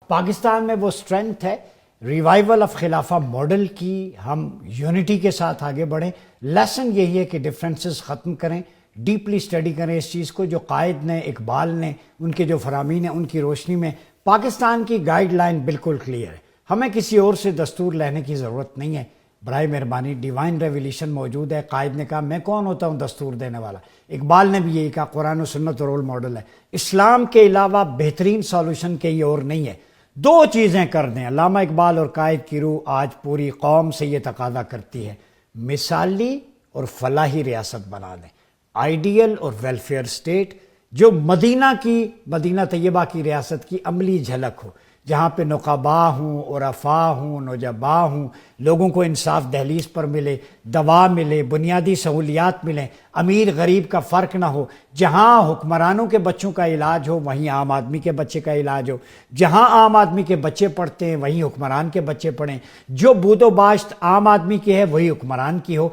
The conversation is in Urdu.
پاکستان میں وہ سٹرینتھ ہے ریوائیول آف خلافہ ماڈل کی، ہم یونٹی کے ساتھ آگے بڑھیں۔ لیسن یہی ہے کہ ڈفرینسز ختم کریں، ڈیپلی اسٹڈی کریں اس چیز کو۔ جو قائد نے، اقبال نے، ان کے جو فرامین ہیں، ان کی روشنی میں پاکستان کی گائیڈ لائن بالکل کلیئر ہے۔ ہمیں کسی اور سے دستور لینے کی ضرورت نہیں ہے۔ برائے مہربانی ڈیوائن ریولیشن موجود ہے۔ قائد نے کہا میں کون ہوتا ہوں دستور دینے والا، اقبال نے بھی یہی کہا، قرآن و سنت رول ماڈل ہے۔ اسلام کے علاوہ بہترین سالوشن کہیں اور نہیں ہے۔ دو چیزیں کر دیں، علامہ اقبال اور قائد کی روح آج پوری قوم سے یہ تقاضا کرتی ہے، مثالی اور فلاحی ریاست بنا دیں، آئیڈیل اور ویلفیئر سٹیٹ، جو مدینہ طیبہ کی ریاست کی عملی جھلک ہو، جہاں پہ نقبا ہوں، عرفاء ہوں، نجبا ہوں، لوگوں کو انصاف دہلیز پر ملے، دوا ملے، بنیادی سہولیات ملیں، امیر غریب کا فرق نہ ہو، جہاں حکمرانوں کے بچوں کا علاج ہو وہیں عام آدمی کے بچے کا علاج ہو، جہاں عام آدمی کے بچے پڑھتے ہیں وہیں حکمران کے بچے پڑھیں، جو بود و باشت عام آدمی کی ہے وہی حکمران کی ہو۔